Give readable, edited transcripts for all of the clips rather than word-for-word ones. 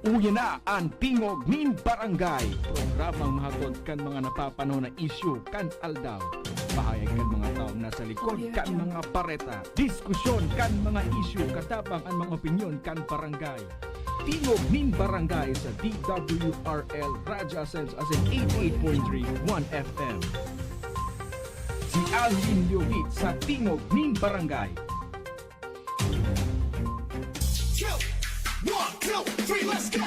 Uya na ang Tingog nin Barangay. Programang mahatod kan mga napapanahon na isyu kan aldaw. Bahayag kan mga taong nasa likod kan mga pareta. Diskusyon kan mga isyu katapang ang mga opinyon kan barangay. Tingog nin Barangay sa DWRL Radyo Asens as in 88.3 1 FM. Si Alvin Liobit sa Tingog nin Barangay. 1, 2, 3, let's go!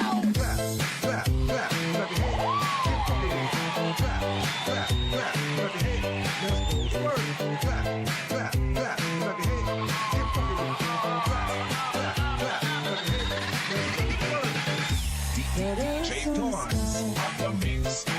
DJ Torrance on the mix.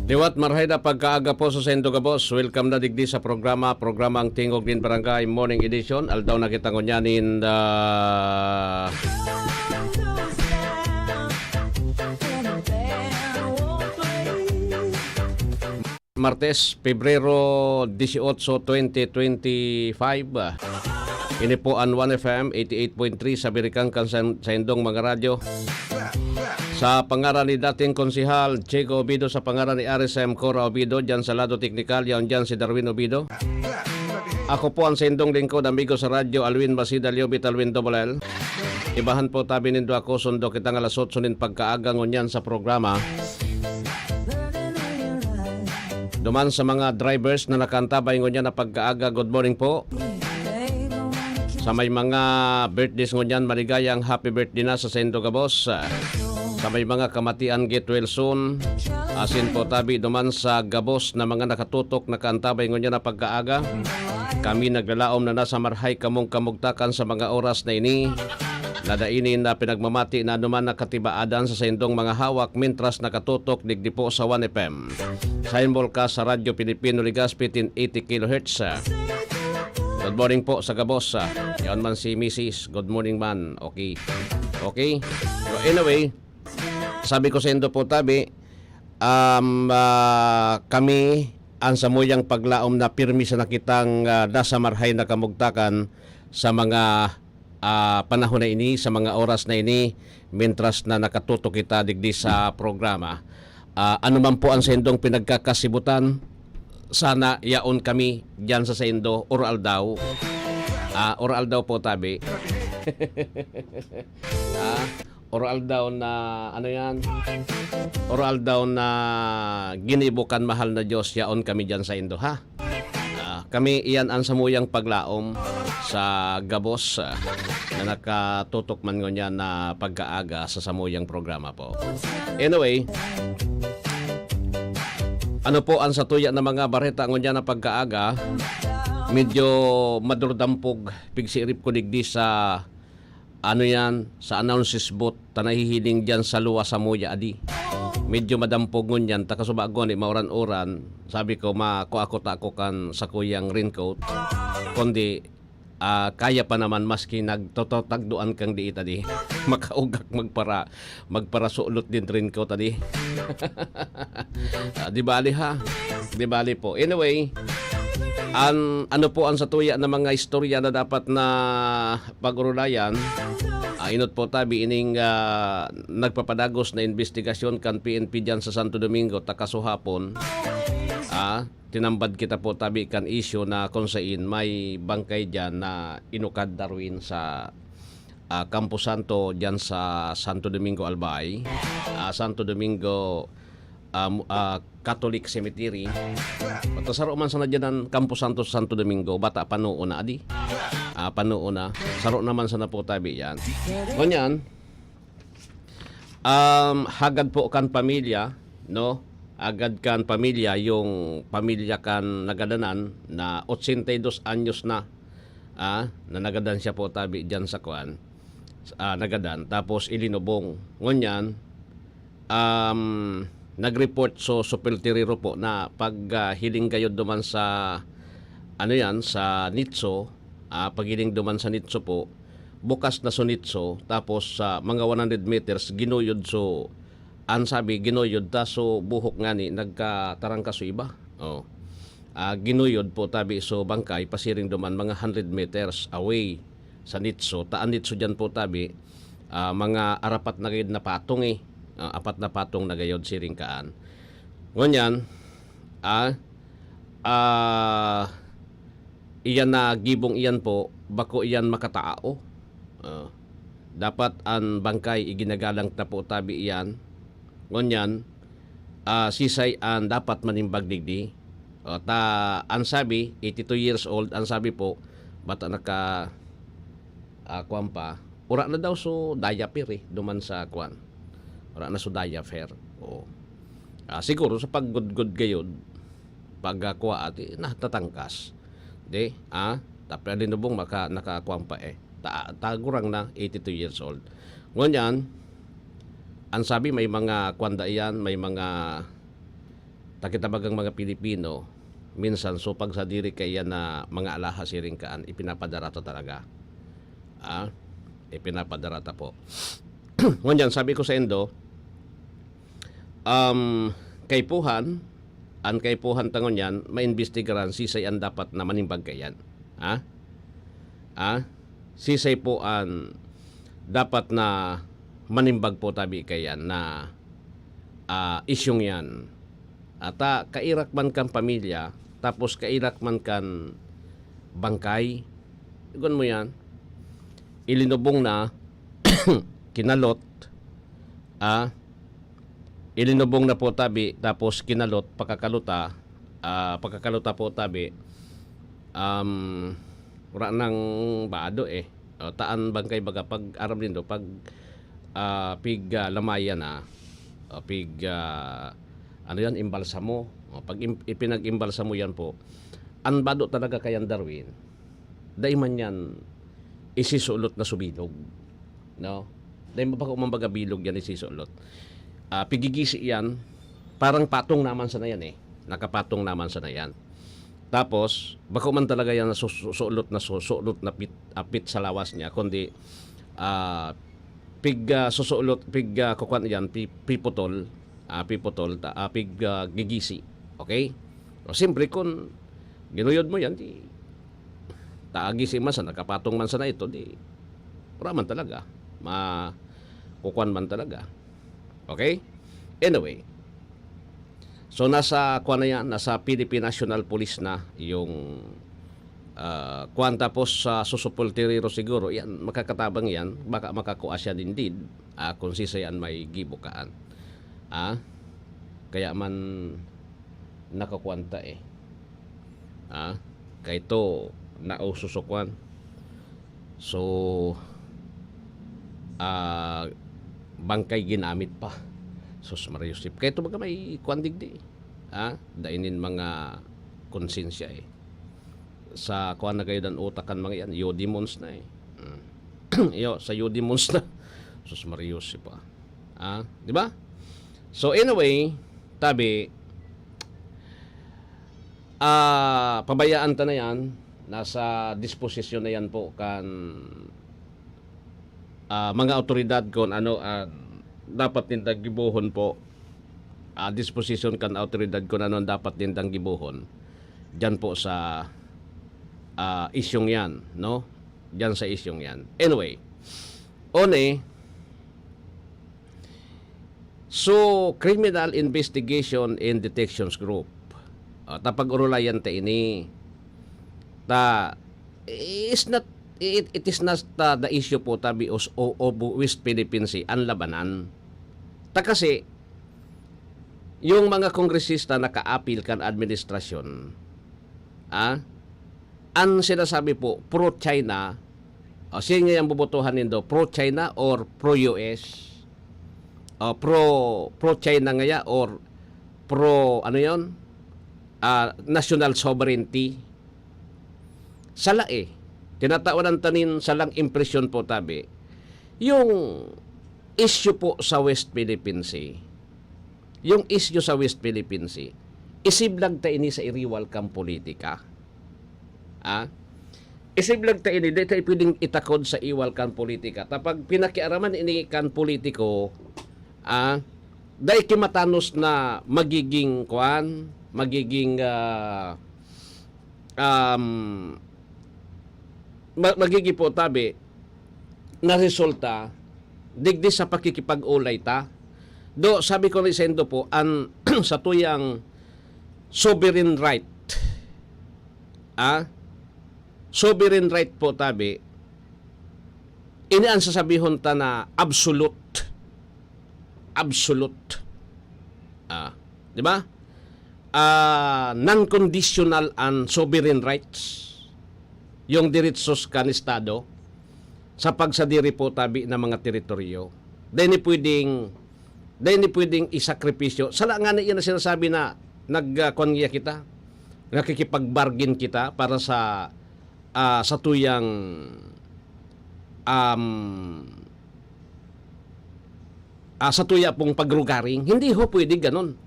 Diwat marhayda pagkaaga po sa Sendo Gabos. Welcome na digdi sa programa ang Tingog nin Barangay Morning Edition. Aldaw na kita ngunyanin Martes, Pebrero 18, 2025. Ini po ang 1FM 88.3 sa Birikang sa Indong mga radyo. Sa pangaran ni dating konsihal Chico Obido, sa pangaran ni RSM Cora Obido, dyan sa lado teknikal, yan dyan si Darwin Obido. Ako po ang sendong lingkod, amigo sa radyo, Alwin Basida Liobit, Alwin L. Ibahan po tabi nindo ako, sundo kitang alas 8 nin pagkaaga ngunyan sa programa. Duman sa mga drivers na nakantabay ngunyan na pagkaaga, good morning po. Sa may mga birthdays ngunyan, maligayang happy birthday na sa Sendo Gabos. Sa may mga kamatian get well soon. Asin po tabi duman sa Gabos na mga nakatutok na kaantabay ngunyan na pagkaaga. Kami naglalaom na nasa marhay kamong kamugtakan sa mga oras na ini. Nadainin na pinagmamati na duman nakatibaadan sa sendong mga hawak mintras nakatutok digdi po sa 1FM. Symbol ka sa Radyo Pilipino Ligas 1580 kHz. Good morning po sa Gabos. Yan man si Mrs. Good morning man. Okay. So anyway, sabi ko sa Indo po tabi, kami ang samuyang paglaom na pirmi sa nakitang nasa marhay na kamugtakan sa mga panahon na ini, sa mga oras na ini, mintras na nakatutok kita digdi sa programa. Ano man po ang sendong pinagkakasibutan, sana yaon kami dyan sa sendo, oral daw. Oral daw po tabi. Oral daw na ano yan? Oral daw na ginibukan mahal na Diyos, yaon kami dyan sa Indo, ha? kami iyan ang samuyang paglaom sa gabos na nakatutok man ngunyan na pagkaaga sa samuyang programa po. Anyway, ano po ang satuya ng mga bareta ngunyan na pagkaaga, medyo madurdampog pigsirip ko digdi sa ano yan, sa announces booth tanahihiling dyan sa luwa sa muya adi. Medyo madampog ngunyan, takasubagon mauran-uran, sabi ko makuakot-ako kan sa kuyang raincoat, kundi kaya pa naman maski nagtotagduan kang di itadi. Makaugak magpara sulot din raincoat tadi. Di bali ha, di bali po. Anyway, ano po ang satuya ng mga istorya na dapat na pag-urulayan. Inot po tabi ining nagpapadagos na investigasyon kan PNP dyan sa Santo Domingo takasuhapon. Tinambad kita po tabi kan issue na kung saan may bangkay dyan na inukad Darwin sa Campo Santo dyan sa Santo Domingo Albay, Santo Domingo Catholic Cemetery. Saro man sana dyan ang Campo Santo sa Santo Domingo, bata panuon na adi. Panuon na. Saro naman sana po tabi yan. Ganyan, hagad po kan pamilya, no? Agad kan pamilya, yung pamilya kan nagadanan na 82 anyos na, na nagadan siya po tabi dyan sa kuan, nagadan. Tapos ilinubong. Ngunyan, nag-report so supiltiriro po na pag hiling kayo duman sa ano yan, sa Nitso, paghiling duman sa Nitso po, bukas na so Nitso, tapos sa mga 100 meters ginuyod so ang sabi ginuyod ta so buhok nga ni nagkatarangka so iba. Ginuyod po tabi so bangkay pasiring duman mga 100 meters away sa Nitso. Taan Nitso dyan po tabi mga arapat na gayod na patong apat na patong na gayod siring kaan. Ngunyan, iyan na gibong iyan po, bako iyan makataao. Dapat ang bangkay iginagalang na po tabi iyan. Ngunyan, sisay ang dapat manimbag digdi. Ang sabi, 82 years old, ang sabi po, bata naka kuwan pa, ura na daw so diaper duman sa kuwan. Ura na so diaper. Siguro sa paggudgud gayod, pagkuha ati, natatangkas. Di, tapos linubong nakakuwan pa tagurang na 82 years old. Ngunyan, ang sabi may mga kwanda iyan, may mga takitabagang mga Pilipino, minsan so pag sa diri kaya na mga alahas siring kaan, ipinapadarata talaga. Ipinapadarata po. Ngunyan, sabi ko sa endo, kaypuhan, ang kaypuhan tangon yan, maimbestigaran sisay ang dapat na manimbag kayan. Sisay po ang dapat na manimbag po tabi kayan na isyong yan. At kairak man kan pamilya, tapos kairak man kan bangkay, igon mo yan, ilinubong na, kinalot, ilinubong na po tabi, tapos kinalot, pagkakaluta po tabi, wala nang baado taan bangkay baga pag aram din do, pag pig lamaya na, pig ano yan, imbalsamo. Pag ipinag-imbalsamo yan po, ang bado talaga kayan Darwin, dahil man yan isisulot na subilog. No? Dahil baka umambaga bilog yan isisulot. Pigigisi yan, parang patong naman sa na yan nakapatong naman sa na yan. Tapos, baka man talaga yan susulot na pit sa lawas niya, kundi pig susulot, pig kukuan yan, piputol, pig gigisi. Okay? O siyempre, kung ginuyod mo yan, di taagisi man sa nakapatong man sa na ito, di wala man talaga. Kukuan man talaga. Okay? Anyway, so nasa kuan na yan, nasa Philippine National Police na yung kuan, tapos sa susupultiriro siguro yan, makakatabang yan, baka makakuha siya din kung sisayan may gibukaan. Kaya man nakakwanta Kay to naususukwan. So bangkay ginamit pa. Sus Mariusip. Kaya ito baga may kwandigdi. Dainin mga konsensya sa kuan na kayo dan utakan mga yan. Yodimons na sa Yodimons na. Sus Mariusip pa. Di ba? So anyway, tabi, pabayaan ta na yan. Nasa disposisyon na yan po kan mga otoridad kon ano dapat nindang gibuhon po. Disposition kan otoridad kon ano dapat nindang gibuhon diyan po sa isyong yan, no? Diyan sa isyong yan. Anyway, so Criminal Investigation and Detections Group. Tapag urulayan ta ini it is not the issue po tabi of West Philippine Sea ang labanan. Kasi yung mga kongresista naka-appeal kan administrasyon, ang sinasabi po pro-China, siya nga yung bubutuhan nindo pro-China or pro-US, pro-China nga ya or pro ano yon, national sovereignty. Sala tinatawanan tanin salang impresyon po tabi yung issue po sa West Philippine Sea. Yung issue sa West Philippine Sea isiblag ta ini sa iriwal kang politika. Isiblag ta ini dito pwedeng itakod sa iwal kang politika. Tapag pinakiaraman ini kan politiko, dahil kimatanos na magiging magiging po tabi na resulta digdi sa pakikipag-ulay ta. Do sabi ko ni Sendo po an sa tuyang sovereign right. Sovereign right po tabi ini ang sasabihon ta na absolute. Di ba? Non-conditional and sovereign rights yung diretsos kan estado sa pagsadiri po tabi ng mga teritoryo. Dahil ni pwedeng isakripisyo. Sala nga na yan na sinasabi na nagkongya kita, nakikipag-bargain kita para sa tuyang sa tuya pong pagrugaring. Hindi ho pwede ganun.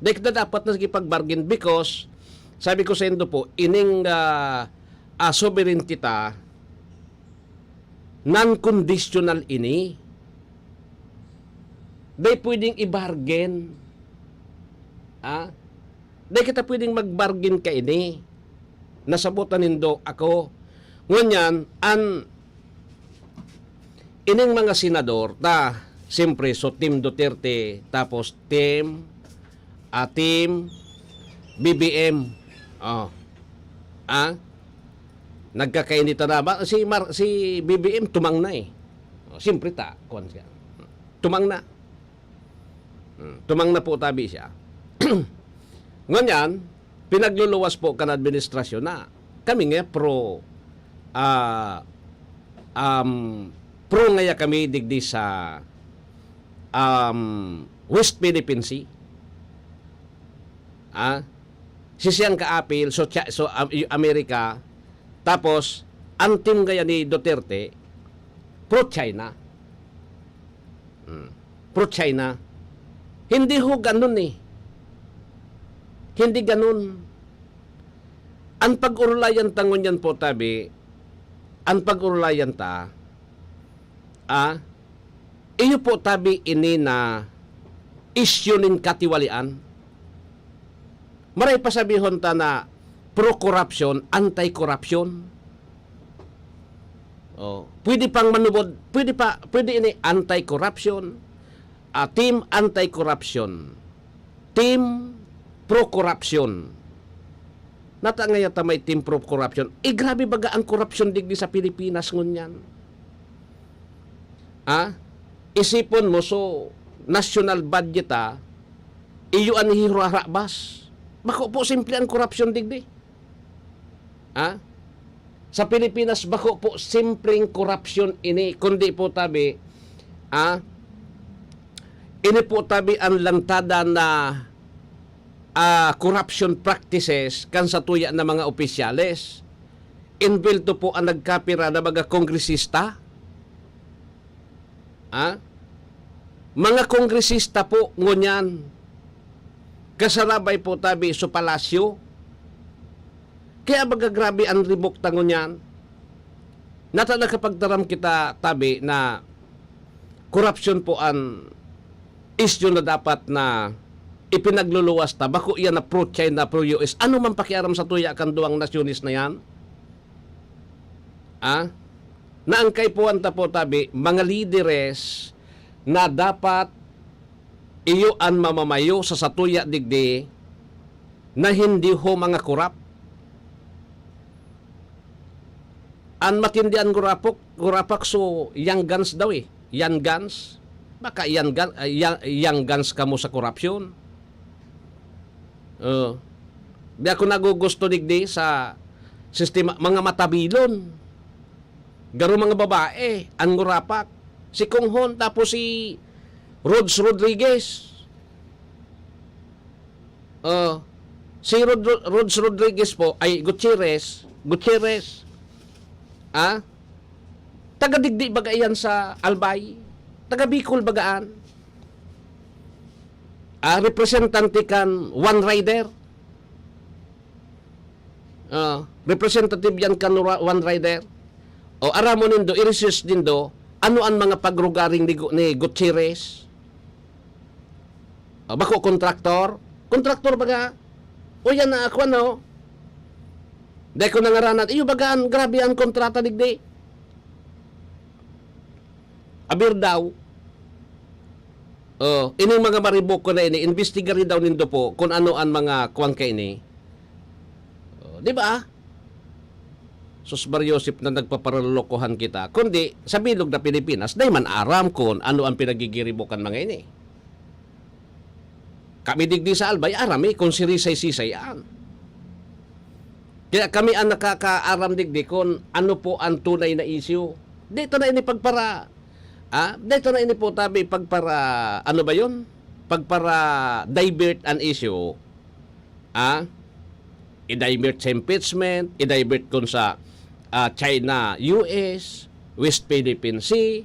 Dahil na dapat na nakikipag-bargain because sabi ko sa Indo po, ining sovereignty ta non-conditional ini. Dahil pwedeng i-bargain. Dahil kita pwedeng mag-bargain ka ini. Nasabutan nindo ako. Ngunyan, ining mga senador, siyempre, so Team Duterte, tapos Team BBM. Nagkakainita na ba? Si BBM tumang na siyempre kuwan siya. Tumang na. Tumang na po tabi siya. Ngunyan, pinagluluwas po kan administrasyon na kami nga pro ngaya kami digdi sa West Philippine Sea. Sisiyang ka-appeal so Amerika tapos ang team gaya ni Duterte pro-China. Pro-China. Hindi ho ganun Hindi ganun. Ang pag-urulayan tangon yan po tabi, ang pag-urulayan ta, iyo po tabi ini na issue nin katiwalian. Maray pasabihon ta na pro-corruption, anti-corruption. Pwede pang manubod, pwede ini anti-corruption, team anti-corruption, team pro-corruption. Nata nga yata may team pro-corruption. Grabe baga ang corruption digdi sa Pilipinas ngunyan. Isipon mo so national budget iyo an hirarabas. Bako po simple ang corruption digdi. Sa Pilipinas bako po simpleng corruption ini, kundi po tabi ini po tabi ang lantada na corruption practices kan sa tuya na mga opisyales. Inbilto po ang nagkapira na mga kongresista. Mga kongresista po ngunyan kasarabay po tabi sa palasyo. Kaya baga grabe ang ribok tangon yan. Nata na kapag taram kita tabi na corruption po ang issue na dapat na ipinagluluwas ta. Bako yan na pro-China, pro-US. Ano man pakiaram sa tuya kan duwang nasyonis na yan? Naangkay po anta po tabi, mga lideres na dapat iyo ang mamamayo sa satuya digdi na hindi ho mga korap. Ang matindihan gurapak so young guns daw eh. Young guns. Baka young guns ka mo sa korupsyon. Di ako nagugusto digdi sa sistema mga matabilon. Garo mga babae, ang gurapak. Si Kong Hon tapos si Rods Rodriguez. Si Rods Rodriguez po ay Gutierrez. Taga digdi baga yan sa Albay. Taga Bicol bagaan. Representante kan One Rider. Representative yan kan One Rider. O aramo nindo, i-resist nindo, ano ang mga pagrugaring ni Gutierrez? Bako kontraktor? Kontraktor baga? O yan na ako ano? Dahil ko nangaranat, iyo bagaan, grabe ang kontrata digdi. Abir daw, ini mga maribok ko na ini, investigari daw nindo po kung ano ang mga kuwang ka ini. Di ba? Sus Mariosip na nagpaparalokohan kita. Kundi, sa bilog na Pilipinas, dahil man aram kung ano ang pinagigiribukan mga ini. Kami digdi sa Albay, arami kung sirisay-sisayaan. Kaya kami ang nakakaaram digdi kung ano po ang tunay na issue. Dito na ini pagpara. Dito na ini po tabi pagpara, ano ba yun? Pagpara divert an issue. I-divert sa impeachment, i-divert kung sa China, US, West Philippine Sea.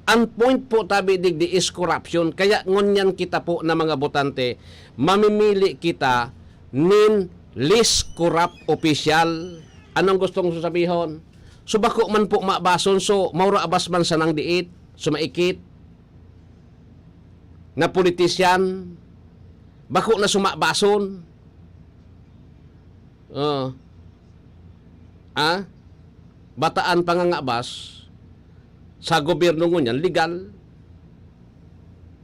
Ang point po tabi digdi is corruption. Kaya ngunyan kita po na mga botante, mamimili kita nin least corrupt official. Anong gustong sasabihin? So bako man po mabason, so maura abas man sa nang diit, so maikit na politisyan, bako na sumabason. Bataan pangangabas sa gobyerno ngunyan, legal.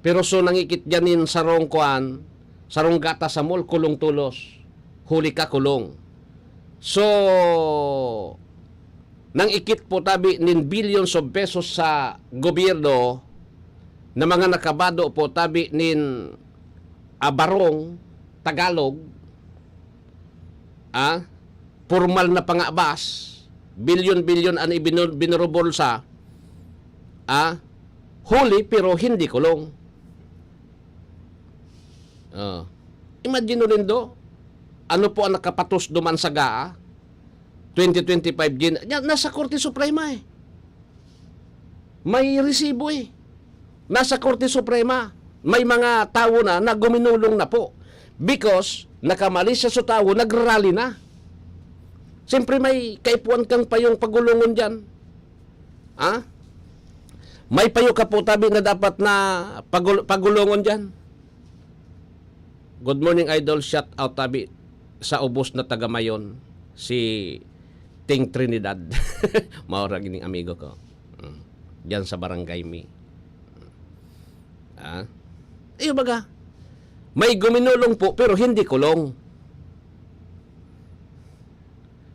Pero so nangikit janin sarong kuan, sarong gata sa mall, kulong tulos. Huli ka kulong. So, nang ikit po tabi nin billions of pesos sa gobyerno na mga nakabado po tabi nin Barong, Tagalog, formal na pangabas, bilyon-bilyon ang ibinurubulsa, huli pero hindi kulong. Imagine rin do, ano po ang nakapatos duman sa GAA? 2025 din. Nasa Korte Suprema eh. May resibo eh. Nasa Korte Suprema. May mga tao na guminulong na po. Because nakamali siya sa tao, nagrally na. Siyempre may kaipuan kang payong pagulungon dyan. May payo ka po tabi na dapat na pagulungon dyan. Good morning, Idol. Shout out tabi sa ubos na taga-mayon, si Ting Trinidad. Maura gining amigo ko. Diyan sa barangay mi. Iyo baga, may guminulong po pero hindi kulong.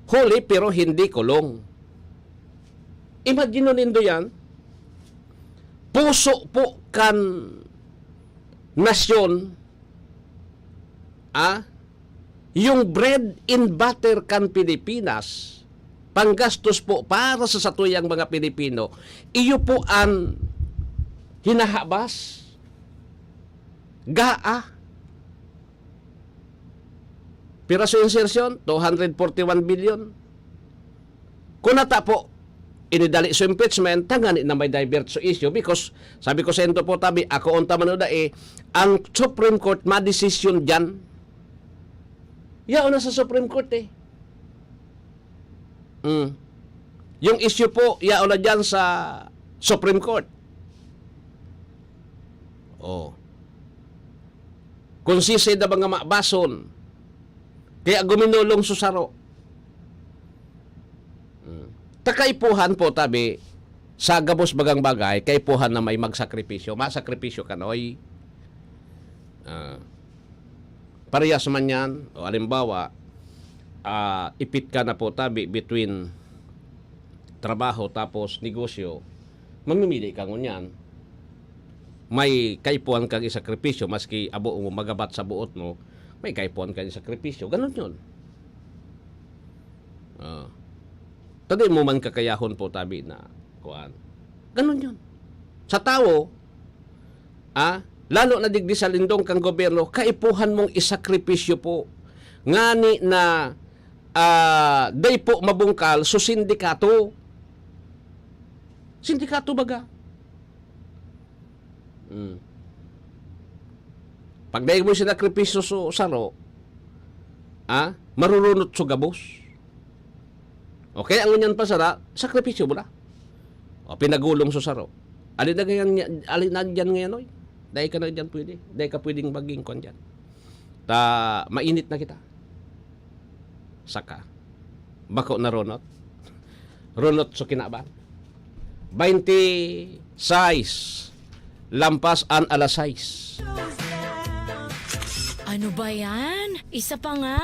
Huli pero hindi kulong. Imagine nindo yan. Puso po kan nasyon, yung bread and butter kan Pilipinas, panggastos po para sa satuyang mga Pilipino, iyo po ang hinahabas, gaa. Piraso insertion, 241 billion. Kung nata po, inidali sa impeachment, tangani na may divert sa issue because, sabi ko sa ito po tabi, ako unta man ang Supreme Court ma-decision dyan. Yao na sa Supreme Court Yung issue po, yao na dyan sa Supreme Court. Kung sisay na mga mabason, kaya guminulong susaro. Takaipuhan po tabi, sa gabos bagang bagay, kaipuhan na may magsakripisyo. Masakripisyo ka noy. Parehas man yan, o alimbawa, ipit ka na po tabi between trabaho tapos negosyo, mamimili ka ngunyan. May kaipuhan kang isakripisyo, maski abo mo magabat sa buot mo, may kaipuhan kang isakripisyo. Ganon yun. Tadi mo man kakayahon po tabi na kuan. Ganon yun. Sa tao, lalo na digdi sa lindong kang gobyerno, kaipuhan mong isakripisyo po. Ngani na day po mabungkal so sindikato. Sindikato baga. Pag daig mo sinakripisyo so saro, marurunot so gabos. Okay, ang unyan pa sara, sakripisyo mo na. O, pinagulong so saro. Alin na dyan ngayon, oy. Dahil ka na dyan pwede. Dahil ka pwedeng maging kon dyan. Mainit na kita. Saka. Bako na runot. Runot so kinaban. 26. Lampas an alas 6. Ano ba yan? Isa pa nga.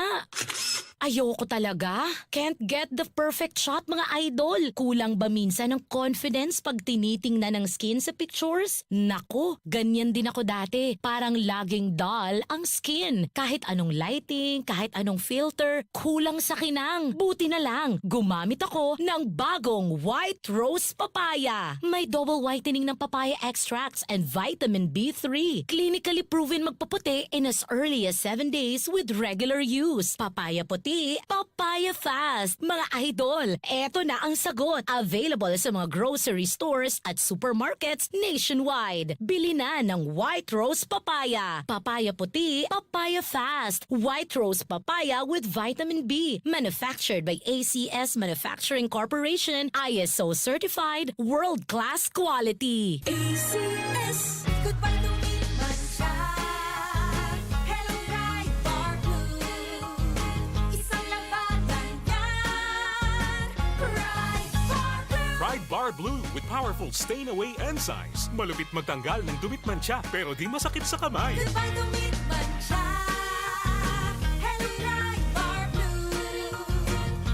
Ayoko talaga. Can't get the perfect shot, mga idol. Kulang ba minsan ng confidence pag tinitingnan ng skin sa pictures? Nako, ganyan din ako dati. Parang laging dull ang skin. Kahit anong lighting, kahit anong filter, kulang sa kinang. Buti na lang, gumamit ako ng bagong White Rose Papaya. May double whitening ng papaya extracts and vitamin B3. Clinically proven magpaputi in as early as 7 days with regular use. Papaya puti, papaya fast. Mga idol, eto na ang sagot. Available sa mga grocery stores at supermarkets nationwide. Bili na ng White Rose Papaya. Papaya puti, papaya fast. White Rose Papaya with vitamin B. Manufactured by ACS Manufacturing Corporation. ISO certified, world-class quality. ACS, goodbye to me, Mancha. Hello, Pride Bar Blue. Isang labanan yan. Pride Bar Blue. Pride Bar Blue with powerful stain-away enzymes. Malupit magtanggal ng dumit mancha pero di masakit sa kamay. Goodbye to me, Mancha. Hello, Pride Bar Blue.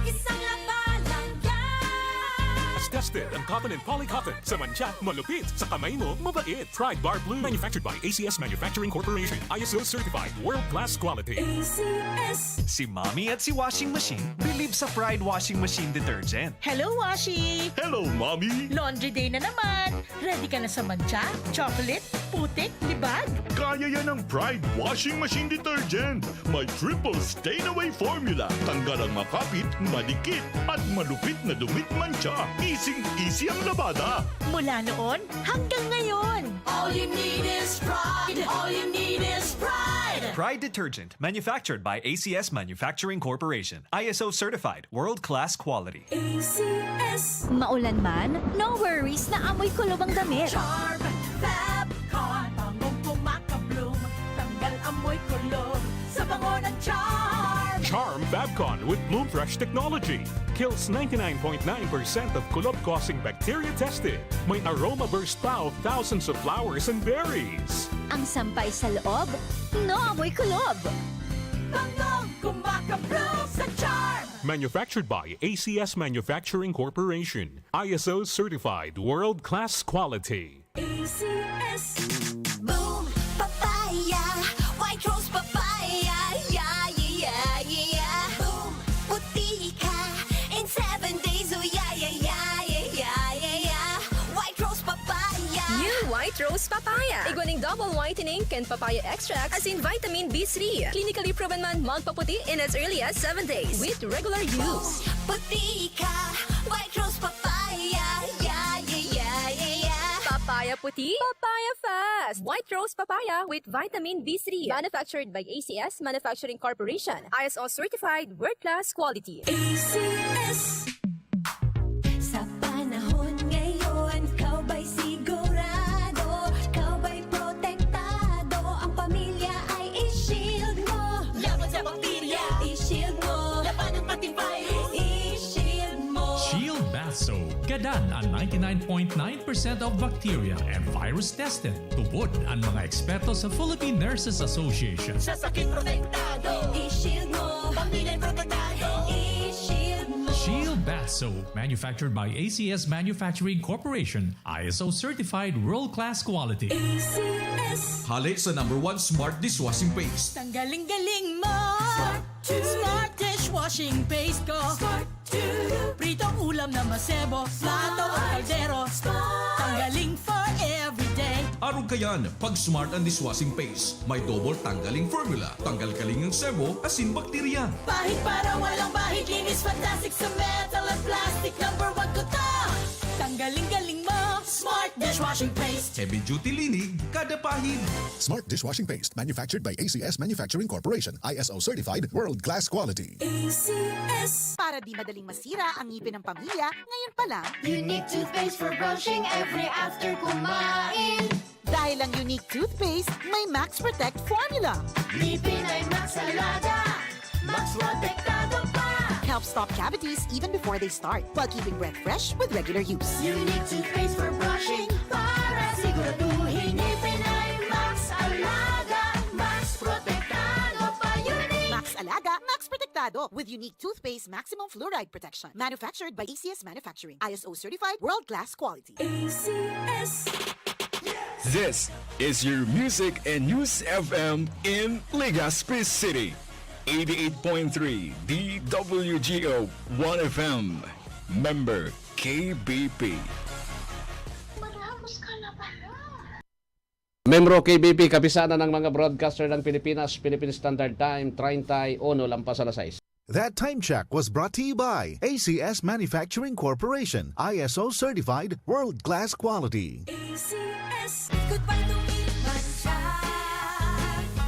Isang labanan yan. As tested ang cotton and polycotton. Sa mancha, malupit. Sa kamay mo, mabait. Pride Bar Blue. Manufactured by ACS Manufacturing Corporation. ISO certified. World-class quality. ACS. Si Mommy at si Washing Machine believe sa Pride Washing Machine Detergent. Hello, Washi! Hello, Mommy! Laundry day na naman! Ready ka na sa mancha, chocolate, putik, libag? Kaya yan ang Pride Washing Machine Detergent. May triple stain-away formula. Tanggal ang makapit, madikit, at malupit na dumit mancha. Easy ang labada. Mula noon hanggang ngayon! All you need is pride. All you need is pride. Pride Detergent, manufactured by ACS Manufacturing Corporation. ISO certified, world-class quality. ACS. Maulan man, no worries na amoy kulob ang damit. Charm, Fabcon, pangong pumakabloom. Tanggal amoy kulob sa bango ng charm. Charm Fabcon with Bloom Fresh technology. Kills 99.9% of kulob-causing bacteria tested. May aroma burst pa of thousands of flowers and berries. Ang sampay sa loob, no amoy kulob. Bangong kumakabloom sa charm. Manufactured by ACS Manufacturing Corporation. ISO certified, world-class quality. ACS. Boom, papaya. White Rose Papaya. Yeah, yeah, yeah. White Rose Papaya. Iguaning double whitening and papaya extract as in vitamin B3. Clinically proven man magpaputi in as early as 7 days with regular use. Puti ka, White Rose Papaya. Yeah, yeah, yeah, yeah, yeah. Papaya puti, papaya fast. White Rose Papaya with vitamin B3. Manufactured by ACS Manufacturing Corporation. ISO certified world-class quality. ACS. Sa panahon ngayon, kau ba'y sigurado? Kau ba'y protektado? Ang pamilya ay i-shield mo. Laban sa bakterya, i-shield mo. Laban ng pati virus, i-shield mo. Shield Bath Soap. Gadan ang 99.9% of bacteria and virus tested. Tubod ang mga eksperto sa Philippine Nurses Association. Sa sakit protektado, i-shield mo. Pamilya'y protektado, i-shield mo. Shield Bath Soap, manufactured by ACS Manufacturing Corporation, ISO certified world-class quality. ACS. Hali sa #1 Smart Dishwashing Paste. Tanggaling-galing mo. Smart dishwashing paste ko. Pritong ulam na masebo. Plato o kaldero. Tanggaling for everyday. Araw kayan, pag Smart and Dishwashing Paste, may double tanggaling formula. Tanggal kaling ng sebo, asin bakterya. Bahid para walang bahid. Linis fantastic sa metal at plastic. #1 ko to. Tanggaling-galing mo. Smart dishwashing paste. Heavy duty linig, kada pahid. Smart Dishwashing Paste, manufactured by ACS Manufacturing Corporation. ISO certified, world-class quality. ACS. Para di madaling masira ang ngipin ng pamilya, ngayon pa lang, Unique toothpaste for brushing every after kumain. dahil ang unique toothpaste, may Max Protect formula. Ngipin ay Max Alaga. Max protektado pa. Helps stop cavities even before they start, while keeping breath fresh with regular use. Unique toothpaste for brushing para siguraduhin ngipin ay Max Alaga. Max protektado pa. Unique. Max Alaga, Max Protectado with unique toothpaste maximum fluoride protection. Manufactured by ACS Manufacturing. ISO certified world-class quality. ACS. This is your Music and News FM in Legazpi City. 88.3 DWGO 1FM. Member KBP. Membro KBP, kabisana ng mga broadcaster ng Pilipinas, Philippine Standard Time, 31 lampas alas 6. That time check was brought to you by ACS Manufacturing Corporation. ISO certified, world-class quality. ACS. Goodbye to Milman siya.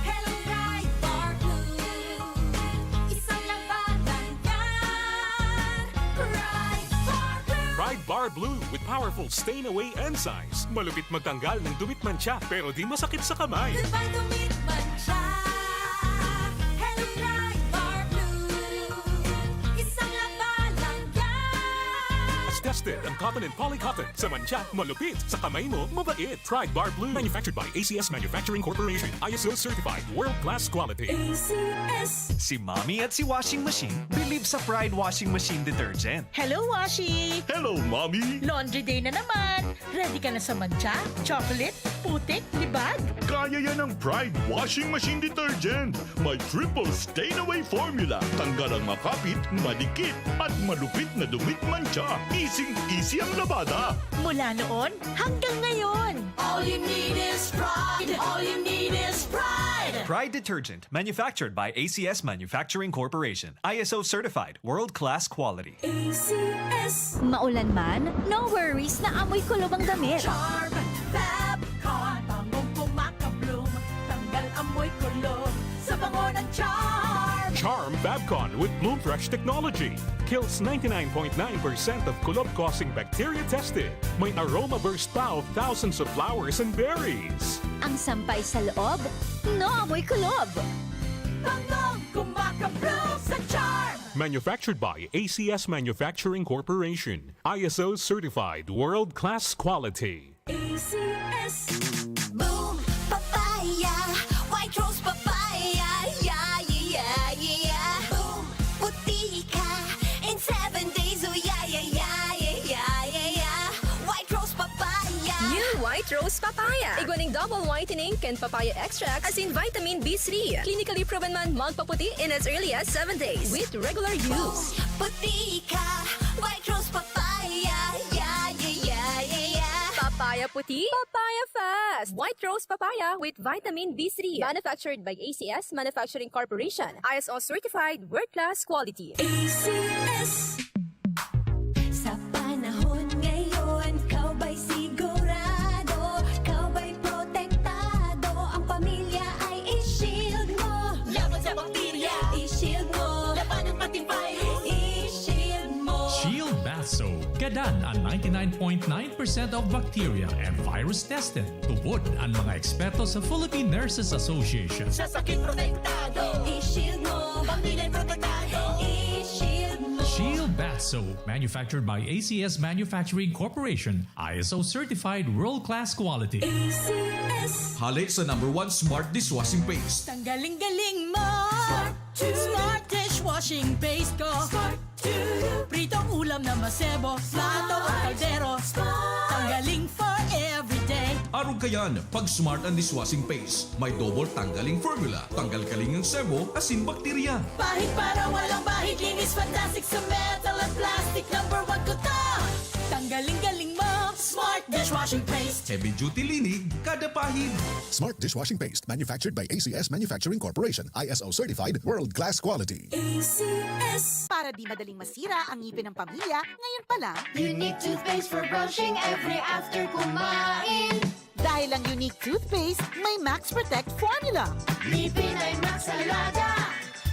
Hello, bright bar blue. Isang labanan yan. Bright bar blue. Pride Bar Blue with powerful stain-away enzymes. Malupit magtanggal ng dumit mancha pero di masakit sa kamay. Goodbye to Milman siya. Hello, bright bar blue. Isang labanan yan. As tested ang cotton and polycotton. Sa mancha, malupit. Sa kamay mo, mabait. Pride Bar Blue. Manufactured by ACS Manufacturing Corporation. ISO certified. World-class quality. ACS. Si Mommy at si Washing Machine believe sa Pride Washing Machine Detergent. Hello, Washi! Hello, Mommy! Laundry day na naman. Ready ka na sa mancha, chocolate, putik, libag? Kaya yan ang Pride Washing Machine Detergent. May triple stain-away formula. Tanggal ang makapit, madikit, at malupit na dumit mancha. Easy ang labada. Mula noon hanggang ngayon. All you need is pride. All you need is pride. Pride Detergent, manufactured by ACS Manufacturing Corporation. ISO certified. World-class quality. ACS. Maulan man, no worries na amoy kulob ang damit. Charm. Fabcon. Bangong pumakabloom. Tanggal amoy kulob. Sa bango ng charm. Charm Babcon with Bloom Fresh technology. Kills 99.9% of kulob-causing bacteria tested. May aroma burst pa of thousands of flowers and berries. Ang sampay sa loob, no amoy kulob. Bangong kumakabloom sa charm. Manufactured by ACS Manufacturing Corporation. ISO certified. World-class quality. ACS. Boom. Papaya. White Rose Papaya. Yeah, yeah, yeah. Boom. Puti ka. In 7 days. Oh, yeah, yeah, yeah, yeah, yeah, yeah. White Rose Papaya. New White Rose Papaya. Iguaning double whitening and papaya extract as in vitamin B3. Clinically proven man magpaputi in as early as 7 days with regular use. Puti ka. White Rose Papaya. Yeah, yeah, yeah, yeah, yeah. Papaya Papaya puti, papaya fast. White rose papaya with vitamin B3. Manufactured by ACS Manufacturing Corporation. ISO certified world-class quality. ACS. Sa panahon ngayon, kau ba'y sigurado? Kau ba'y protektado? Ang pamilya ay i-shield mo. Laban sa bakterya, I-shield mo. laban ng pati virus. I-shield mo. Shield Bath Soap. Gadan ang 99.9% of bacteria and virus tested. Tubod ang mga eksperto sa Philippine Nurses Association. Sa sakit protektado, I-shield mo. pamilya protektado. I-shield mo. Shield Bath Soap, manufactured by ACS Manufacturing Corporation, ISO certified world-class quality. ACS. Hali sa #1 Smart Dishwashing Paste. Tanggaling-galing mo. Smart dishwashing paste ko. Pritong ulam na masebo, plato o kaldero. Tanggaling for everyday. Araw kayan, pag Smart and Dishwashing Paste, may double tanggaling formula. Tanggal kaling ng sebo, asin bakterya. Bahid para walang bahid, linis fantastic sa metal at plastic. #1 ko to. Tanggaling-galing mo. Smart dishwashing paste. Heavy duty linig, kada pahid. Smart Dishwashing Paste, manufactured by ACS Manufacturing Corporation. ISO certified, world-class quality. ACS. Para di madaling masira ang ngipin ng pamilya, ngayon pa lang, Unique toothpaste for brushing every after kumain. dahil ang unique toothpaste, may Max Protect formula. Ngipin ay Max Alaga.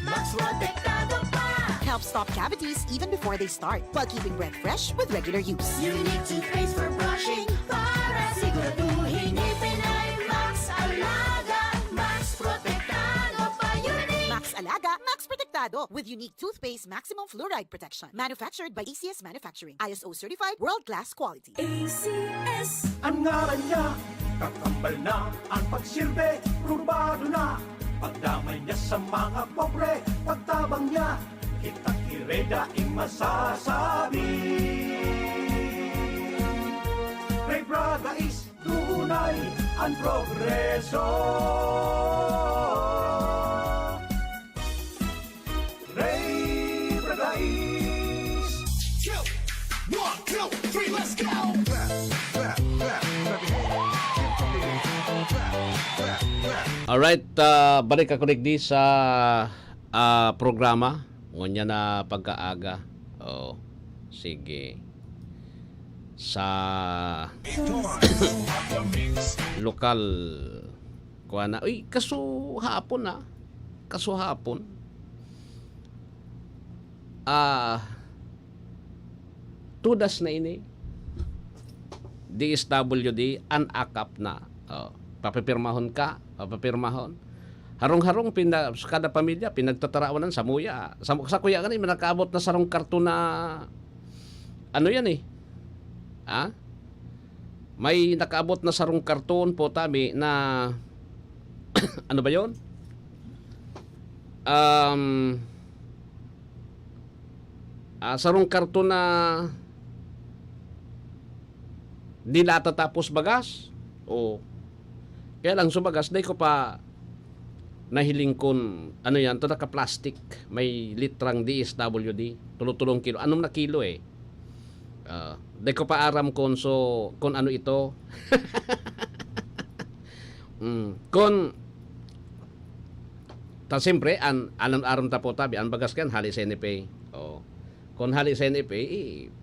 Max protektado pa. Helps stop cavities even before they start, while keeping breath fresh with regular use. Unique toothpaste for brushing para siguraduhin ngipin ay Max Alaga. Max protektado pa. Unique. Max Alaga, Max Protectado with unique toothpaste maximum fluoride protection. Manufactured by ACS Manufacturing. ISO certified, world-class quality. ACS. Ang ngalan niya, kakambal na ang pagsilbi, probado na. Pagdamay niya sa mga pobre, pagtabang niya, kitang kireda ang masasabi. Ray Braga is tunay ang progreso. Ray Braga is... 1, 2, 3, let's go! Alright, balik ako di sa programa. Ngunya na pagkaaga. Oh, sige. Sa lokal kuha na. Uy, kaso hapon na. Kaso hapon. Tudas na ini. DSWD, unakap na. Oh, papipirmahon ka, papipirmahon. Harong-harong kada pamilya pinagtatarawanan sa muya. Sa kuya ganin manakaabot na sarong karton na ano yan eh. Ha? May nakaabot na sarong karton po tabi na ano ba 'yon? Sarong karton na dilata tapos bagas. O kaya lang subagas dahil ko pa nahiling kon ano yan to naka plastic may litrang DSWD tulong kilo anong na kilo eh dahil ko pa aram kon so kon ano ito kon ta siyempre aram ta po tabi ang bagas kan hali sa NFA kon hali sa NFA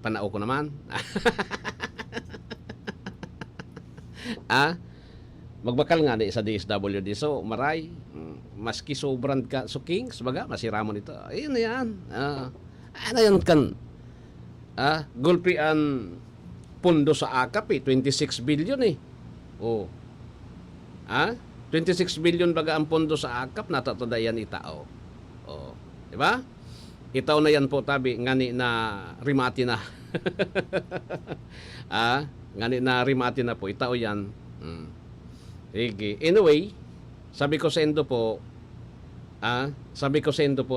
panao ko naman magbakal nga di sa DSWD so maray maski sobrang ka so Kings baga masiramon ito ayun na yan ano yan kan gulpi ang pundo sa akap 26 billion 26 billion baga ang pundo sa akap natatodayan itao diba itaw na yan po tabi ngani na rimati na ngani na rimati na po itao yan sige. Anyway, sabi ko sa endo po,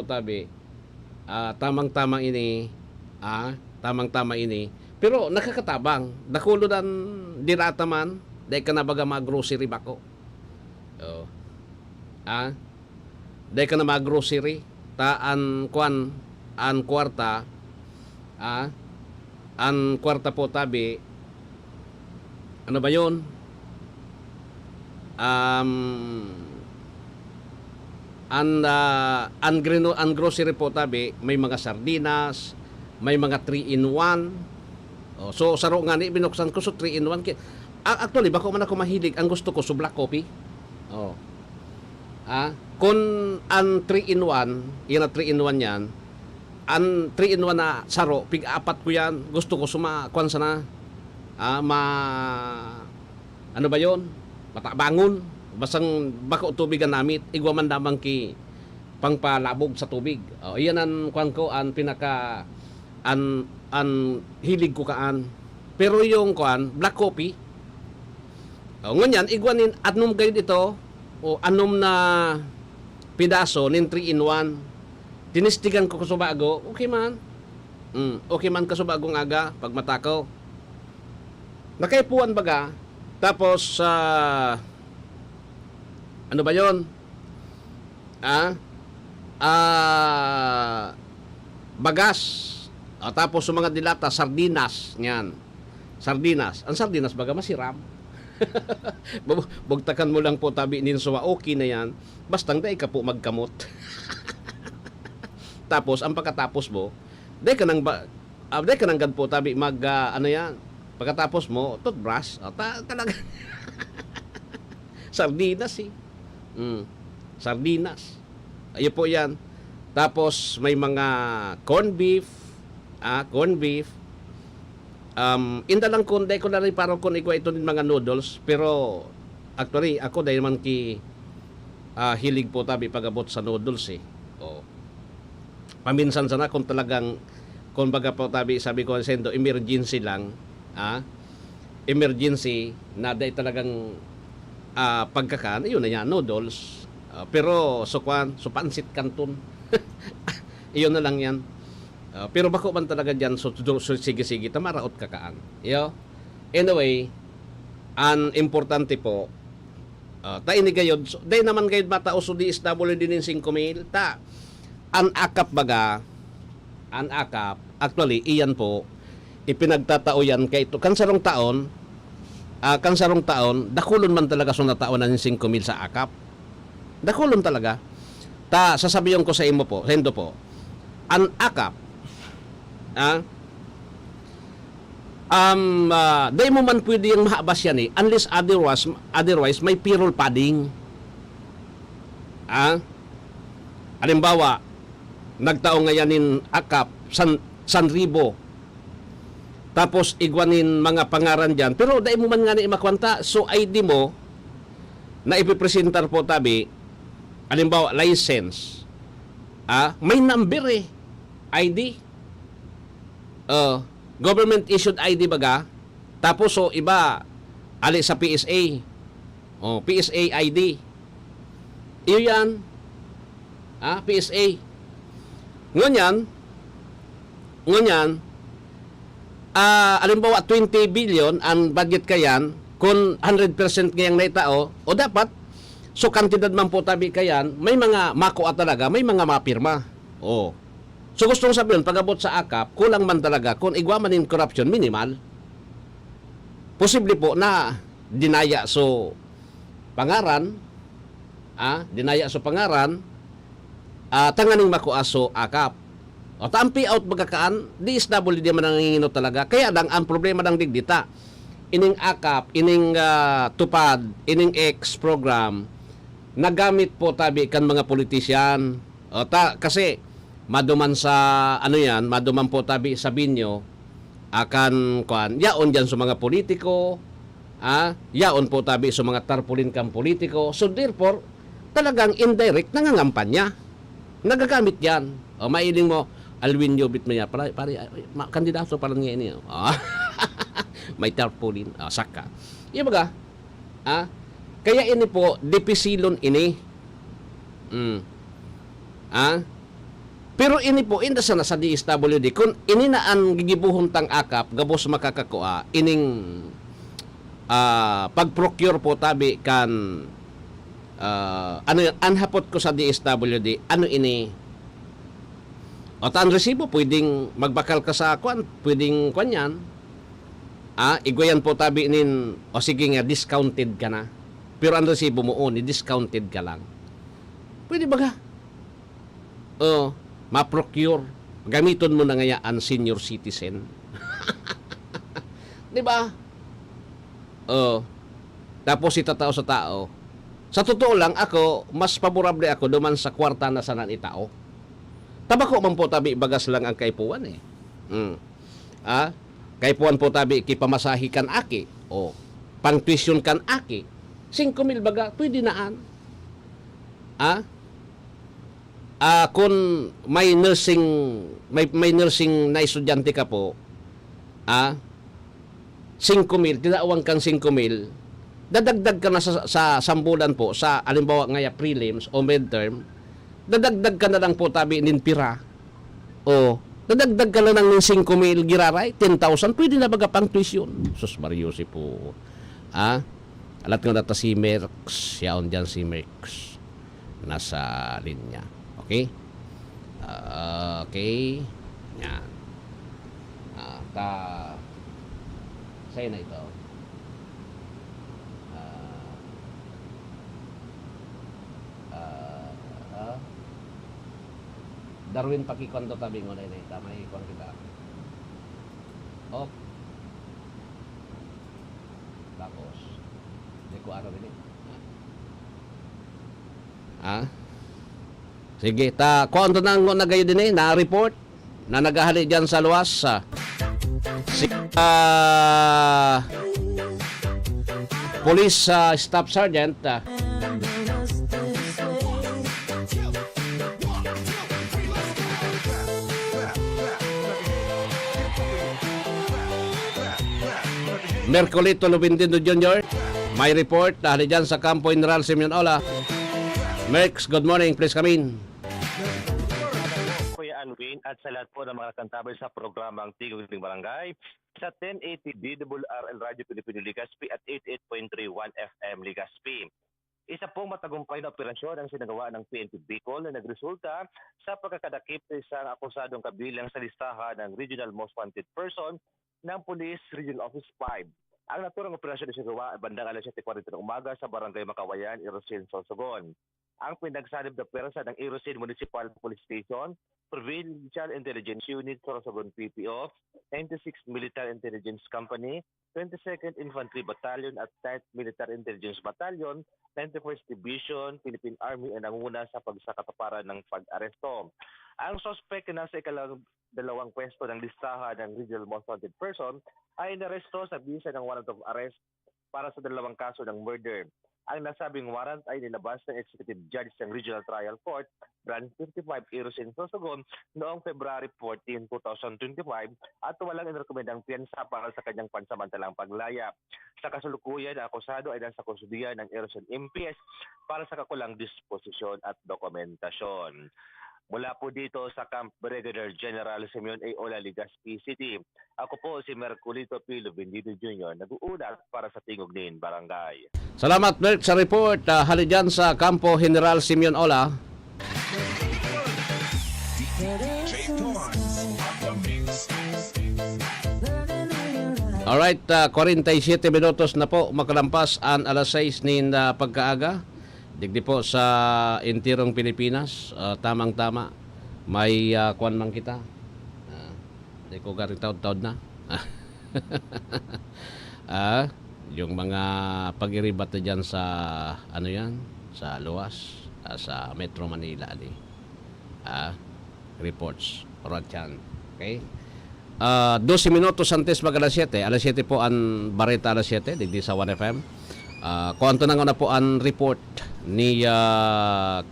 tabi, tamang-tamang ini, tamang-tama ini. Pero nakakatabang, nakulo dan dirata man, dahil ka na baga mag-grocery bako. Dahil ka na mag-grocery, an kwarta po tabi, ano ba yun? Ang grocery po tabi, may mga sardinas, may mga 3-in-1. Oh, so saro nga ni binuksan ko so 3-in-1. Actually, bako man ako mahilig, ang gusto ko so black coffee. Oh. Kung ang 3-in-1, yan na 3-in-1 yan, ang 3-in-1 na saro, pig-apat ko yan, gusto ko sumakwan sana, ano ba yon? Matabangon, basang bako tubig ang namit, igwa man damang ki pangpalabog sa tubig. Iyan ang kwan ko, ang pinaka, ang hilig ko kaan. Pero yung kwan, black coffee, ngunyan, igwanin, anom kayo dito, o anom na pidaso nin 3-in-1, tinistigan ko kasubago, okay man. Okay man kasubagong aga, pag matakaw. Nakaipuan baga, tapos, ano ba yon? Bagas. Tapos sa mga dilata, sardinas. Yan. Sardinas. Ang sardinas baga masiram. Bugtakan mo lang po tabi ninsuwa, okay na yan. Bastang day ka po magkamot. Tapos, ang pagkatapos mo, day ka nang gan po tabi ano yan, pagkatapos mo, toothbrush, talaga. Sardinas sardinas. Ayun po yan. Tapos, may mga corned beef, inda lang kung day ko na rin parang kung ikaw ito din mga noodles, pero actually ako dahil man hilig po tabi pagabot sa noodles paminsan sana kung talagang kung baga po tabi sabi ko sendo emergency lang emergency na dahil talagang pagkakaan yun na yan noodles pero so pansit canton iyon na lang yan. Pero bako man talaga dyan, so sige, tamaraot kakaan. Anyway, ang importante po, ta ini gayod, so, day naman gayod mata o so di SW din 5,000, ang akap baga, actually, iyan po, ipinagtatao yan kay ito, kansarong taon, dakulon man talaga so nataon na 5,000 sa akap. Dakulon talaga. Sasabihin ko sa imo po, hendo po, ang akap, day mo man pwede yung mahabas yan unless otherwise may payroll padding. Halimbawa, nagtao ngayanin akap, 1,000. Tapos igwanin mga pangaran dyan. Pero day mo man nga na imakwanta, so ID mo, na ipipresentar po tabi, halimbawa, license. May number ID. Government issued ID baga. Tapos so iba ali sa PSA. PSA ID. Iyo yan. PSA. Ngunyan alimbawa 20 billion ang budget kayan kung 100% ngayang naitao o dapat so kantidad man po tabi kayan may mga makuha talaga, may mga mapirma. So gustong sabihin, pag-abot sa akap, kulang man talaga kung igwa man in corruption, minimal. Posible po na dinaya so pangaran, tanganing makuha so akap. Tampi out magakaan, DSWD di man nanginginot talaga. Kaya lang, ang problema ng digdita, ining akap, ining tupad, ining X program, nagamit po tabi kan mga politisyan. Kasi, maduman po tabi sa binyo akan yaon dyan sa mga politiko, yaon po tabi sa mga tarpulin kang politiko. So therefore, talagang indirect nangangampanya. Nagagamit yan. Mailing mo, Alwinyo Bitmaya, kandidato pala niya ini. May tarpulin, saka. Yung baga, kaya ini po, dipisilon ini. Pero ini po, inda sana sa DSWD, kung ini na ang gigibuhon tang akap, gabos makakakua, ining pag-procure po tabi kan, anhapot ko sa DSWD, ano ini, o taan resibo, pwedeng magbakal ka sa kwan, pwedeng kwan yan, Igwayan po tabi nin, o sige nga, discounted ka na. Pero ang resibo mo, discounted ka lang. Pwede ba ka? Ma-procure. Gamiton mo na ngayaan senior citizen. Di ba? Tapos itatao sa tao. Sa totoo lang, ako, mas paborable ako duman sa kwarta na sanan itao. Tabako man po tabi, bagas lang ang kaipuan eh. Kaipuan po tabi, kipamasahi kan aki. O, pang-tuition kan aki. 5,000 baga, pwede naan. Kung may nursing na estudyante ka po, 5,000, tinawang kang 5,000, dadagdag ka na sa sambulan po, sa alimbawa ngaya prelims o midterm, dadagdag ka na lang po tabi nin pira. O, dadagdag ka na lang ng 5,000 giraray, 10,000, pwede na baga pang tuition. Sus Mariosi po. Alat ko na si Merx, yaon dyan si Merx. Nasa linya. Okay? Okay. Yan. Sa'yo na ito. Darwin pakikondo tabi mo na yun. Tama ikon kita. Tapos, hindi ko ano rin. Sige, kung ano nang nagayo din na-report na nagahali dyan sa luwas. Police Staff Sergeant. Mercolito Lubindindo Jr. May report dahil dyan sa Campo General Simeon Ola. Merx, good morning. Please come in. Kuya Alwin at sa lahat po ng mga kantabay sa programang Tigog ng Barangay sa 1080 DWRL Radio Pilipino Legazpi at 88.31 FM Legazpi. Isa pong matagumpay na operasyon ang sinagawa ng PNP Bicol na nagresulta sa pagkakadakip sa isang akusadong kabilang sa listahan ng Regional Most Wanted Person ng Police Regional Office 5. Ang naturang operasyon na sinagawa ay bandang alas 7:40 ng umaga sa Barangay Makawayan, Irosin, Sorsogon. Ang pinagsanib na pwersa ng Irosin Municipal Police Station, Provincial Intelligence Unit, Sorsogon PPO, 96th Military Intelligence Company, 22nd Infantry Battalion at 9th Military Intelligence Battalion, 91st Division, Philippine Army ang nanguna sa pagsakatuparan ng pag-aresto. Ang suspect na nasa dalawang pwesto ng listahan ng Regional Most Wanted Person ay inaresto sa bisa ng warrant of arrest para sa dalawang kaso ng murder. Ang nasabing warrant ay nilabas ng Executive Judge ng Regional Trial Court, Branch 55, Irosin, Sorsogon noong February 14, 2025 at walang inirekomendang piyansa para sa kanyang pansamantalang paglaya. Sa kasulukuyan, ang akusado ay nasa kustudiya ng Irosin MPS para sa kakulang disposisyon at dokumentasyon. Mula po dito sa Camp Brigadier General Simeon A. Ola, Legazpi City. Ako po si Mercolito P. Lubindido Jr. nag-uulat para sa Tingog Nin Barangay. Salamat, Merck, sa report. Hali dyan sa Campo General Simeon Ola. Alright, 47 minutos na po makalampas ang alas 6 nin pagkaaga. Digdi po sa intirong Pilipinas, tamang-tama. May kuwan man kita. Di ko garing taod-taod na. Yung mga pag-iribat na dyan sa, ano yan, sa luwas, sa Metro Manila. Reports. Oratyan. Okay? 12 minutos antes mag alas 7. Alas 7 po ang Bareta alas 7, digdi sa 1FM. Kuwanto na nga na po ang report ni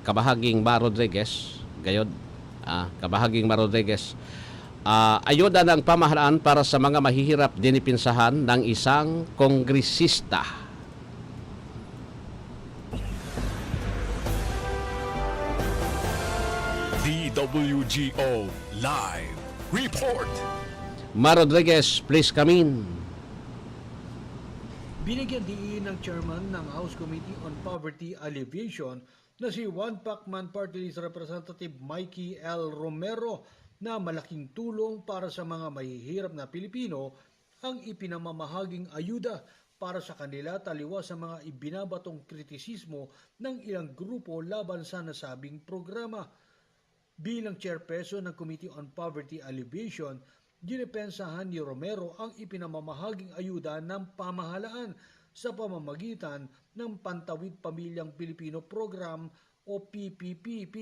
Kabahaging Mar Rodriguez. Gayod, Kabahaging Mar Rodriguez. Ayuda ng pamahalaan para sa mga mahihirap dinipinsahan ng isang kongresista. DWGO Live Report. Mar Rodriguez, please come in. Binigyan diin ng chairman ng House Committee on Poverty Alleviation na si One Pacman Party List Representative Mikey L. Romero na malaking tulong para sa mga mahihirap na Pilipino ang ipinamamahaging ayuda para sa kanila taliwas sa mga ibinabatong kritisismo ng ilang grupo laban sa nasabing programa. Bilang chairperson ng Committee on Poverty Alleviation, dinipensahan ni Romero ang ipinamamahaging ayuda ng pamahalaan sa pamamagitan ng Pantawid Pamilyang Pilipino Program o PPPP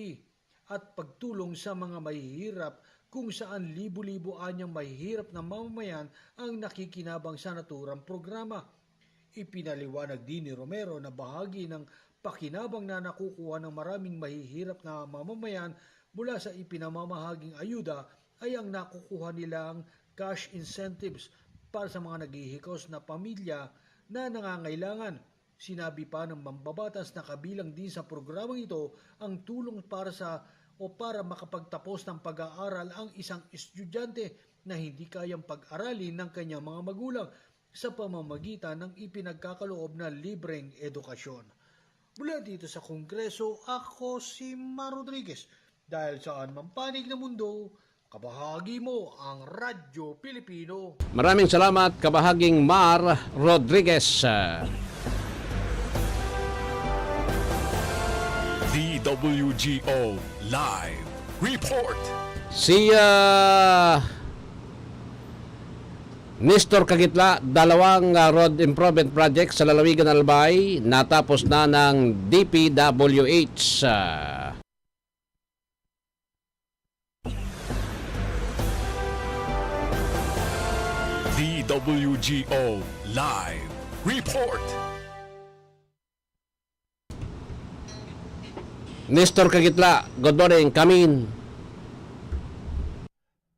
at pagtulong sa mga mahihirap kung saan libo-libo anyang mahihirap na mamamayan ang nakikinabang sa naturang programa. Ipinaliwanag din ni Romero na bahagi ng pakinabang na nakukuha ng maraming mahihirap na mamamayan mula sa ipinamamahaging ayuda ay ang nakukuha nilang cash incentives para sa mga naghihikos na pamilya na nangangailangan. Sinabi pa ng mambabatas na kabilang din sa programang ito ang tulong para makapagtapos ng pag-aaral ang isang estudyante na hindi kayang pag-aralin ng kanyang mga magulang sa pamamagitan ng ipinagkakaloob na libreng edukasyon. Mula dito sa Kongreso, ako si Mar Rodriguez. Dahil saan man panig ng mundo, kabahagi mo ang Radyo Pilipino. Maraming salamat, kabahaging Mar Rodriguez. DWGO Live Report. Si Nestor Kagitla, 2 road improvement project sa lalawigan ng Albay natapos na ng DPWH. DWGO Live Report. Nestor Kagitla, good morning, Kamin.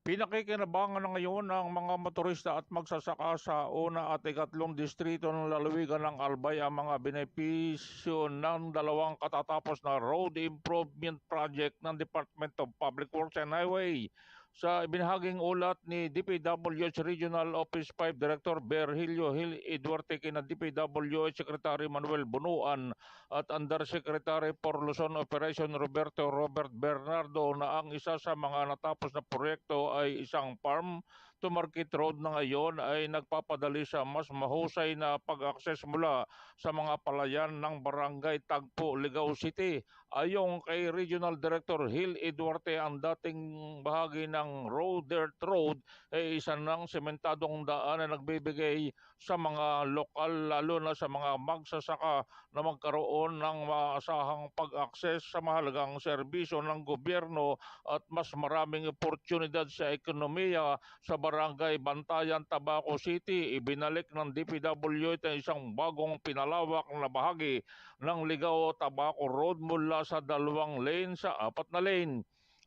Pinakikinabangan na ngayon ang mga motorista at magsasaka sa una at ikatlong distrito ng lalawigan ng Albay ang mga benepisyo ng 2 katatapos na road improvement project ng Department of Public Works and Highway. Sa ibinahaging ulat ni DPWH Regional Office 5 Director Berhilio Eduarte kina DPWH Secretary Manuel Bunuan at Undersecretary for Luzon Operation Robert Bernardo na ang isa sa mga natapos na proyekto ay isang farm to market road na ngayon ay nagpapadali sa mas mahusay na pag-access mula sa mga palayan ng Barangay Tagpo, Ligao City. Ayon kay Regional Director Hil Eduarte, ang dating bahagi ng dirt road ay isa ng sementadong daan na nagbibigay sa mga lokal lalo na sa mga magsasaka na magkaroon ng maasahang pag-access sa mahalagang serbisyo ng gobyerno at mas maraming oportunidad sa ekonomiya sa Barangay Bantayan, Tabaco City. Ibinalik ng DPWH ang isang bagong pinalawak na bahagi ng Ligao Tabaco Road mula sa 2 lane sa 4 na lane.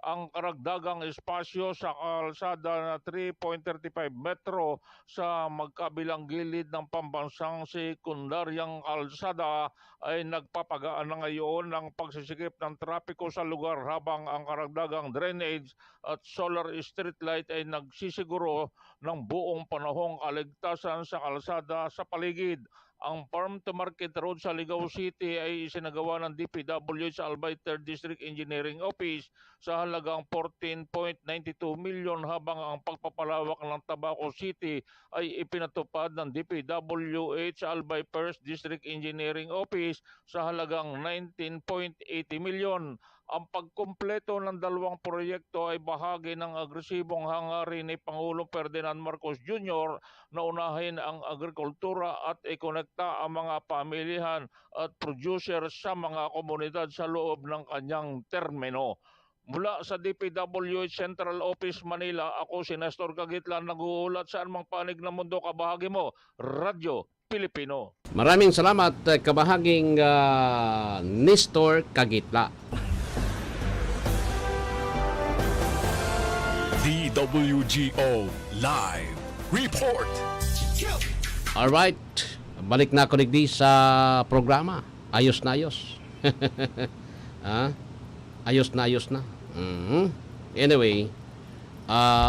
Ang karagdagang espasyo sa kalsada na 3.35 metro sa magkabilang gilid ng pambansang sekundaryang kalsada ay nagpapagaan na ngayon ng pagsisikip ng trapiko sa lugar habang ang karagdagang drainage at solar street light ay nagsisiguro ng buong panahong kaligtasan sa kalsada sa paligid. Ang farm to market road sa Ligao City ay isinagawa ng DPWH sa Albay 3rd District Engineering Office sa halagang 14.92 milyon habang ang pagpapalawak ng Tabaco City ay ipinatupad ng DPWH sa Albay 1st District Engineering Office sa halagang 19.80 milyon. Ang pagkumpleto ng 2 proyekto ay bahagi ng agresibong hangarin ni Pangulong Ferdinand Marcos Jr. na unahin ang agrikultura at ikonekta ang mga pamilihan at producer sa mga komunidad sa loob ng kanyang termino. Mula sa DPWH Central Office Manila, ako si Nestor Kagitla, nag-uulat sa anumang panig ng mundo. Kabahagi mo, Radyo Pilipino. Maraming salamat, kabahaging Nestor Kagitla. DWGO Live Report. Alright, balik na ako digdi sa programa. Ayos na ayos. Ayos na ayos na. Anyway,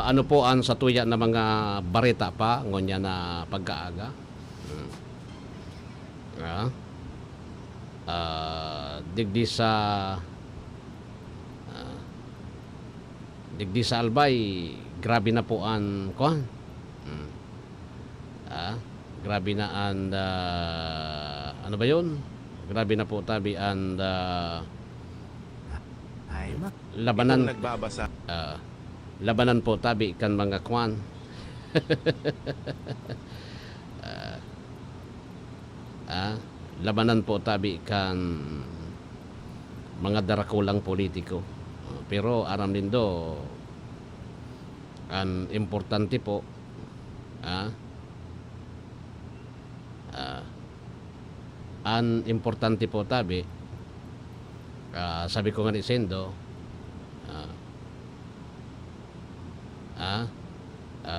ano po ang satuya na mga bareta pa ngonya na pagkaaga? Digdi sa Albay, grabe na po ang kuhan. Grabe na and ano ba yun? Grabe na po tabi and labanan nagbabasa. Labanan po tabi kan mga kwan. Labanan po tabi kan mga darakulang politiko. Pero aram din do ang importante po ang importante po tabi sabi ko nga ni Sendo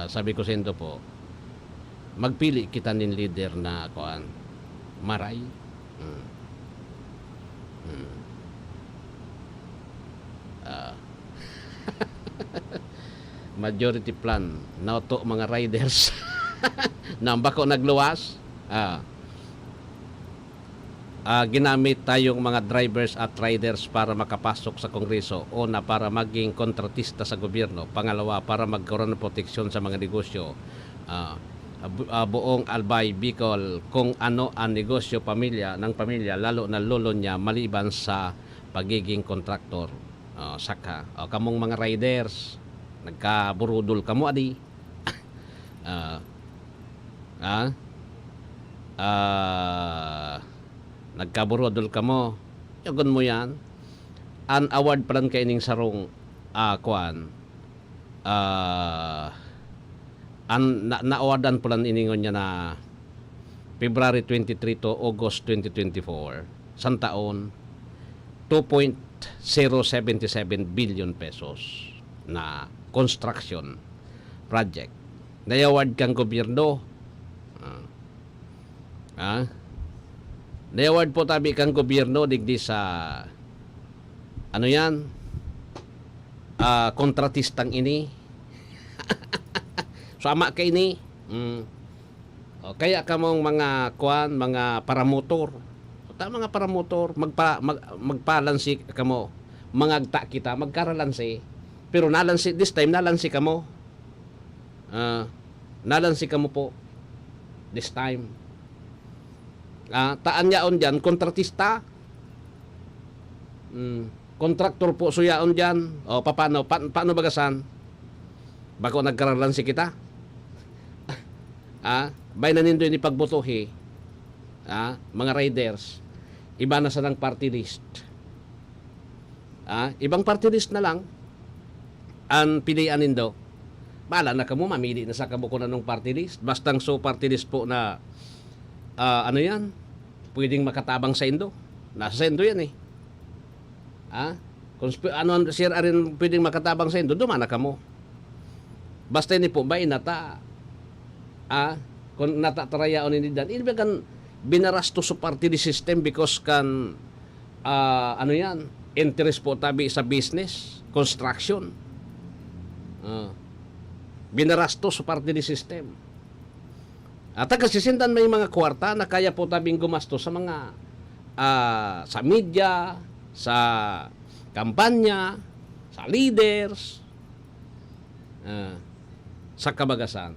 sabi ko Sendo po magpili kita nin leader na kuan maray majority plan na to mga riders na bako nagluwas ginamit tayong mga drivers at riders para makapasok sa Kongreso. Una, para maging kontratista sa gobyerno. Pangalawa, para magkaroon ng proteksyon sa mga negosyo. Buong Albay, Bicol, kung ano ang negosyo ng pamilya, lalo na lolo niya, maliban sa pagiging kontraktor. Saka, kamong mga riders, nagkaburudol kamo adi. Nagkaburodol ka mo, yagon mo yan. An award plan kay ning sarong na-awardan plan iningon niya na February 23 to August 2024 san taon 2.077 billion pesos na construction project. Na-award kang gobyerno. Na-award po tabi kang gobyerno digdi sa ano yan kontratistang ini sama kay ini kaya kamong mga mga paramotor mga paramotor magpalansi kamo mangagta kita magkaralansi pero nalansi this time nalansi kamo nalansi kamo po this time. Taan yaon dyan, kontratista. Kontraktor po suyaon dyan. O, paano bagasan? Bako nagkaralan si kita. Bay na nindo ni pagbotohi. Mga riders. Iba na sa ng party list. Ibang party list na lang. Ang pilian nindo. Bala na kamo, mamili na sa kabukunan ng party list. Bastang so party list po na ano yan? Pwedeng makatabang sa Indo. Nasa sa Indo yan eh. Kung ano siya rin pwedeng makatabang sa Indo, dumana ka mo. Basta ini po ba inata kung natatrayaon ini dan ini kan binarasto sa party system because kan ano yan interest po tabi sa business construction binarasto sa party system. At kasisindan may mga kwarta na kaya po tabing gumasto sa mga sa media, sa kampanya, sa leaders, sa kabagasan.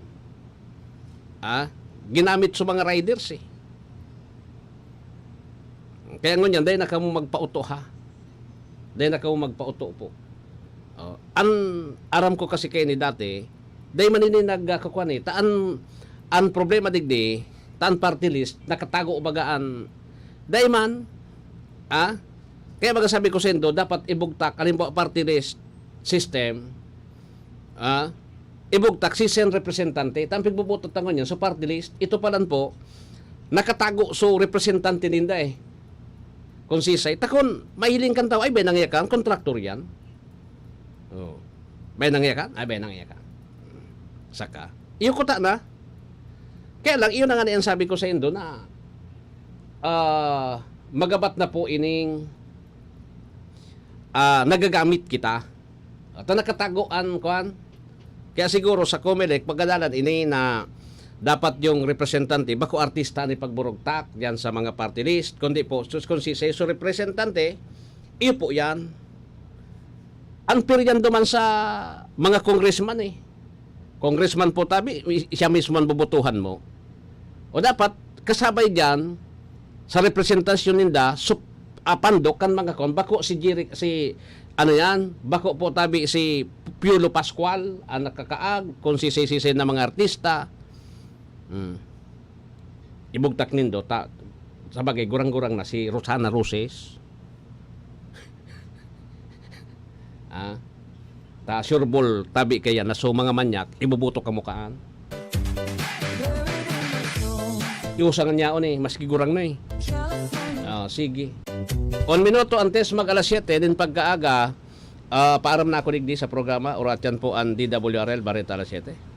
Ginamit sa mga riders eh. Kaya ngunyan, dahil na kamo magpauto ha. Dahil na kamo magpauto po. Aram ko kasi kayo ni dati, dahil manini nagkakuan eh, ang problema digdi, tan party list, nakatago bagaan, daiman, kaya magasabi ko Sendo, dapat ibugtak, alimbawa party list system, ibugtak si sen representante, tampig bubutot tangon yan, so party list, ito palan po, nakatago so representante ninda eh. Kung sisay, takon, mahiling kan tao, ay bay nangyakan, kontraktor yan. Bay nangyakan? Ay bay nangyakan. Saka, iyo ko ta na, kaya lang, iyon na nga ang sabi ko sa Indo na magabat na po ining nagagamit kita. At nakatagoan kuan. Kaya siguro sa Comelec, pagkadalan ini na dapat yung representante, bako artista ni pagburugtak yan sa mga party list, kundi po, kung si so representante, iyo po yan. Unfair yan duman sa mga congressman eh. Congressman po tabi, siya mismo ang bubutuhan mo. O dapat kasabay diyan sa representasyon ninda pandok kan mga kon bako si ano yan, bako po tabi si Piolo Pascual ang nakakaag kung sisi na mga artista. Ibugtak nindo sabagay gurang-gurang na si Rosana Roses. Ta sureball tabi kaya na so mga manyak ibubuto ka mukaan. Iusangan niya maski gurang na sige. 1 minuto antes mag alas 7 din pagkaaga paaram na ako digdi sa programa orat yan po ang DWRL Bareta alas 7.